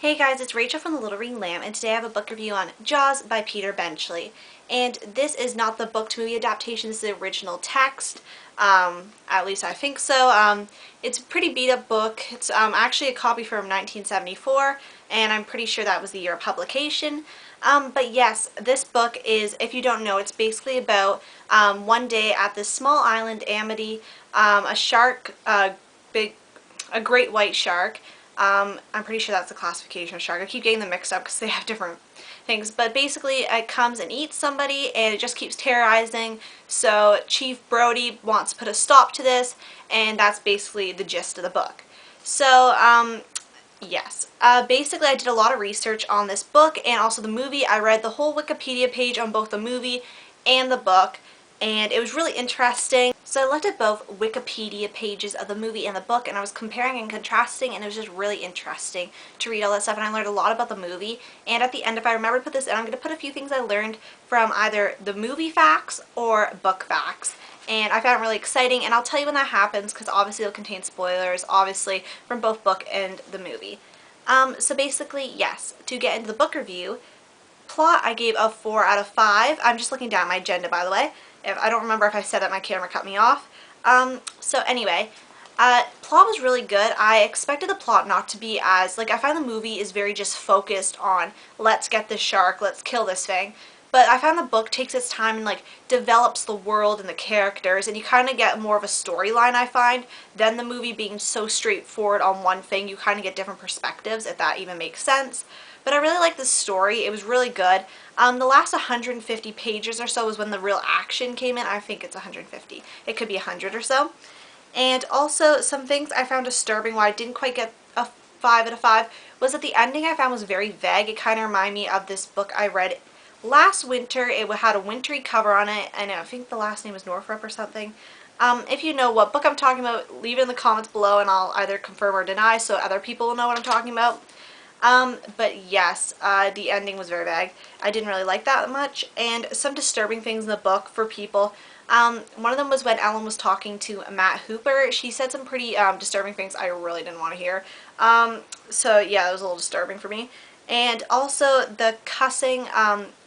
Hey guys, it's Rachel from Thelittlereadinglamb, and today I have a book review on Jaws by Peter Benchley. And this is not the book-to-movie adaptation, this is the original text. At least I think so. It's a pretty beat-up book. It's actually a copy from 1974, and I'm pretty sure that was the year of publication. But yes, this book is, if you don't know, it's basically about one day at this small island, Amity, a shark, a great white shark. I'm pretty sure that's the classification of shark. I keep getting them mixed up because they have different things. But basically, it comes and eats somebody, and it just keeps terrorizing. So Chief Brody wants to put a stop to this, and that's basically the gist of the book. So, yes. Basically, I did a lot of research on this book and also the movie. I read the whole Wikipedia page on both the movie and the book, and it was really interesting. So I looked at both Wikipedia pages of the movie and the book, and I was comparing and contrasting, and it was just really interesting to read all that stuff, and I learned a lot about the movie. And at the end, if I remember to put this in, I'm going to put a few things I learned from either the movie facts or book facts. And I found it really exciting, and I'll tell you when that happens, because obviously it'll contain spoilers, obviously, from both book and the movie. So basically, yes, to get into the book review, plot I gave a 4 out of 5. I'm just looking down at my agenda, by the way. I don't remember if I said that, my camera cut me off. So anyway, plot was really good. I expected the plot not to be as, I find the movie is very just focused on, let's get this shark, let's kill this thing. But I found the book takes its time and, develops the world and the characters, and you kind of get more of a storyline, I find, than the movie being so straightforward on one thing. You kind of get different perspectives, if that even makes sense. But I really like the story. It was really good. The last 150 pages or so was when the real action came in. I think it's 150. It could be 100 or so. And also, some things I found disturbing why I didn't quite get a 5 out of 5 was that the ending I found was very vague. It kind of reminded me of this book I read last winter. It had a wintry cover on it, and I think the last name was Northrop or something. If you know what book I'm talking about, leave it in the comments below, and I'll either confirm or deny so other people will know what I'm talking about. But yes, the ending was very vague. I didn't really like that much, and some disturbing things in the book for people. One of them was when Ellen was talking to Matt Hooper. She said some pretty disturbing things I really didn't want to hear. So yeah, it was a little disturbing for me. And also the cussing,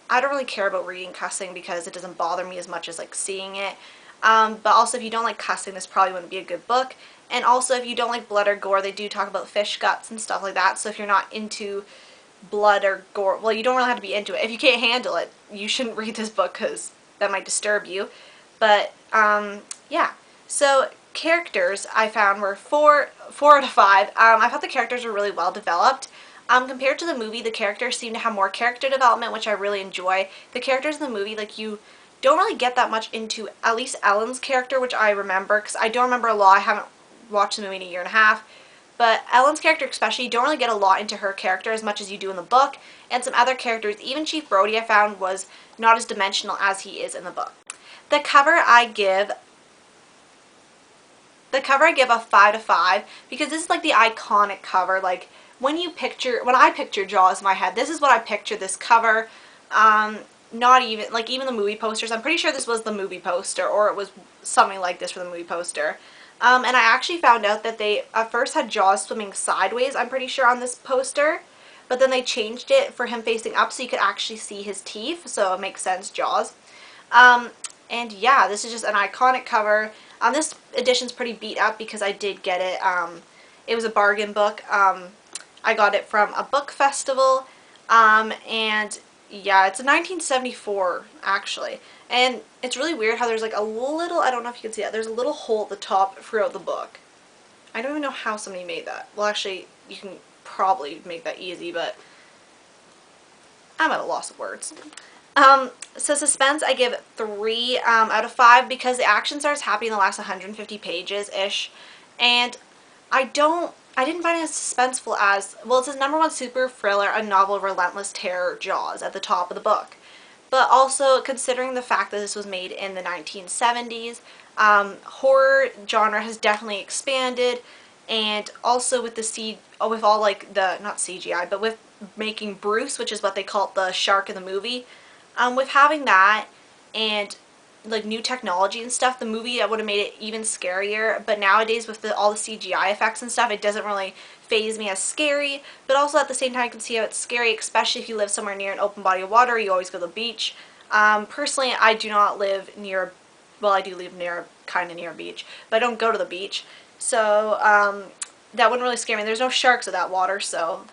I don't really care about reading cussing because it doesn't bother me as much as seeing it. But also if you don't like cussing, this probably wouldn't be a good book. And also, if you don't like blood or gore, they do talk about fish guts and stuff like that. So if you're not into blood or gore, well, you don't really have to be into it. If you can't handle it, you shouldn't read this book because that might disturb you. But, yeah. So characters I found were 4 out of 5. I thought the characters were really well developed. Compared to the movie, the characters seem to have more character development, which I really enjoy. The characters in the movie, you don't really get that much into at least Ellen's character, which I remember, because I don't remember a lot. I haven't watched the movie in a year and a half, but Ellen's character especially, you don't really get a lot into her character as much as you do in the book, and some other characters, even Chief Brody I found was not as dimensional as he is in the book. The cover I give a 5 out of 5 because this is the iconic cover. When I picture Jaws in my head, this is what I picture this cover. Not even, even the movie posters. I'm pretty sure this was the movie poster, or it was something like this for the movie poster. And I actually found out that they at first had Jaws swimming sideways, I'm pretty sure, on this poster. But then they changed it for him facing up so you could actually see his teeth. So it makes sense, Jaws. And yeah, this is just an iconic cover. This edition's pretty beat up because I did get it. It was a bargain book. I got it from a book festival. And yeah, it's a 1974, actually. And it's really weird how there's a little, I don't know if you can see that, there's a little hole at the top throughout the book. I don't even know how somebody made that. Well, actually, you can probably make that easy, but I'm at a loss of words. So Suspense, I give 3 out of 5 because the action starts happening in the last 150 pages-ish. And I didn't find it as suspenseful as, well, it says #1 super thriller, a novel of relentless terror, Jaws, at the top of the book. But also, considering the fact that this was made in the 1970s, horror genre has definitely expanded, and also with with all not CGI, but with making Bruce, which is what they call the shark in the movie, with having that and new technology and stuff, the movie would have made it even scarier. But nowadays with all the CGI effects and stuff, it doesn't really faze me as scary, but also at the same time I can see how it's scary, especially if you live somewhere near an open body of water. You always go to the beach. Personally, I do not live near, well, I do live near, kind of near a beach, but I don't go to the beach. So that wouldn't really scare me. There's no sharks in that water, so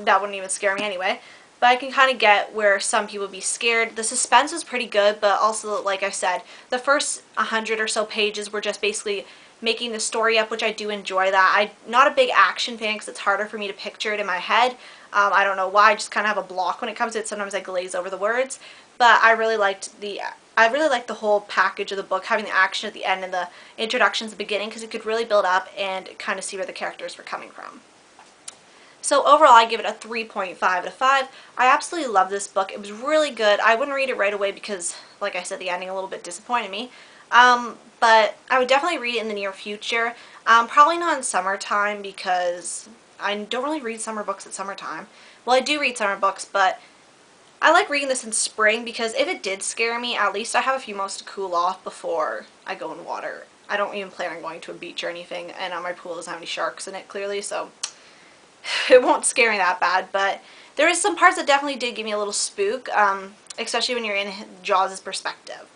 that wouldn't even scare me anyway. But I can kind of get where some people would be scared. The suspense was pretty good, but also, like I said, the first 100 or so pages were just basically making the story up, which I do enjoy that. I'm not a big action fan because it's harder for me to picture it in my head. I don't know why. I just kind of have a block when it comes to it. Sometimes I glaze over the words. But I really liked the whole package of the book, having the action at the end and the introductions at the beginning, because it could really build up and kind of see where the characters were coming from. So overall, I give it a 3.5 out of 5. I absolutely love this book. It was really good. I wouldn't read it right away because, like I said, the ending a little bit disappointed me. But I would definitely read it in the near future. Probably not in summertime because I don't really read summer books at summertime. Well, I do read summer books, but I like reading this in spring because if it did scare me, at least I have a few months to cool off before I go in water. I don't even plan on going to a beach or anything, and my pool doesn't have any sharks in it, clearly, so it won't scare me that bad. But there is some parts that definitely did give me a little spook, especially when you're in Jaws' perspective.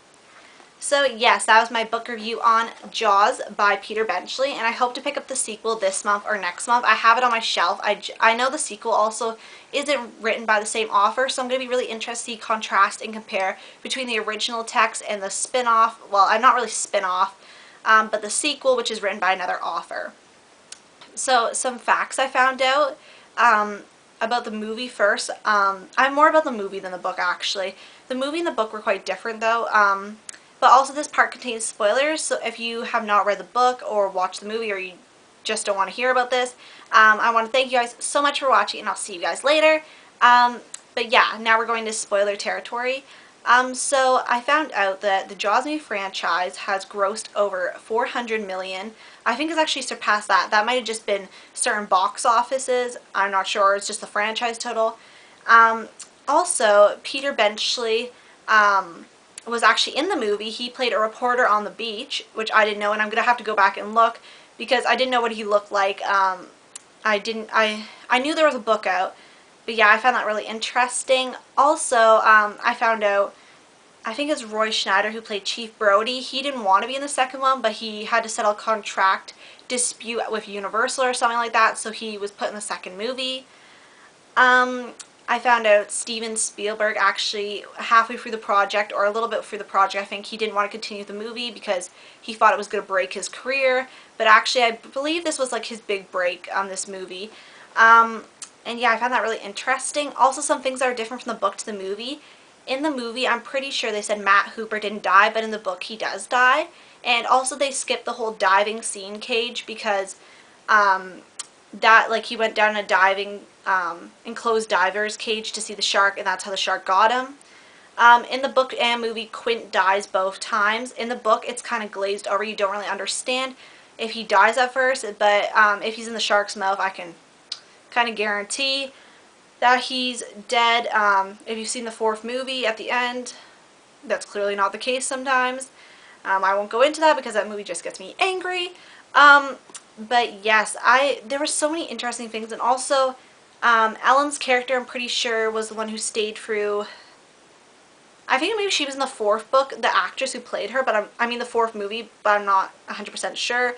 So yes, that was my book review on Jaws by Peter Benchley, and I hope to pick up the sequel this month or next month. I have it on my shelf. I know the sequel also isn't written by the same author, so I'm going to be really interested to contrast and compare between the original text and the spin-off. Well, I'm not really spin-off, but the sequel, which is written by another author. So some facts I found out about the movie first. I'm more about the movie than the book, actually. The movie and the book were quite different, though. But also this part contains spoilers, so if you have not read the book or watched the movie, or you just don't want to hear about this, I want to thank you guys so much for watching, and I'll see you guys later. But yeah, now we're going to spoiler territory. So I found out that the Jaws movie franchise has grossed over $400 million. I think it's actually surpassed that. That might have just been certain box offices. I'm not sure. It's just the franchise total. Also, Peter Benchley was actually in the movie. He played a reporter on the beach, which I didn't know, and I'm going to have to go back and look because I didn't know what he looked like. I knew there was a book out, but yeah, I found that really interesting. Also, I found out, I think it's Roy Schneider who played Chief Brody. He didn't want to be in the second one, but he had to settle a contract dispute with Universal or something like that, so he was put in the second movie. I found out Steven Spielberg actually halfway through the project, or a little bit through the project, I think he didn't want to continue the movie because he thought it was going to break his career. But actually, I believe this was like his big break on this movie. And yeah, I found that really interesting. Also, some things that are different from the book to the movie. In the movie, I'm pretty sure they said Matt Hooper didn't die, but in the book he does die. And also they skipped the whole diving scene cage because he went down a diving enclosed diver's cage to see the shark, and that's how the shark got him. In the book and movie, Quint dies both times. In the book, it's kind of glazed over. You don't really understand if he dies at first, but if he's in the shark's mouth, I can kind of guarantee that he's dead. If you've seen the fourth movie at the end, that's clearly not the case sometimes. I won't go into that because that movie just gets me angry. But yes, there were so many interesting things, and also Ellen's character, I'm pretty sure, was the one who stayed through. I think maybe she was in the fourth book, the actress who played her, but I mean the fourth movie, but I'm not 100% sure.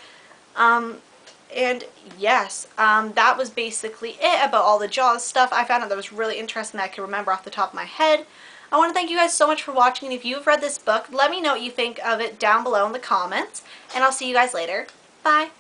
And yes, that was basically it about all the Jaws stuff. I found out that was really interesting that I could remember off the top of my head. I want to thank you guys so much for watching, and if you've read this book, let me know what you think of it down below in the comments, and I'll see you guys later. Bye!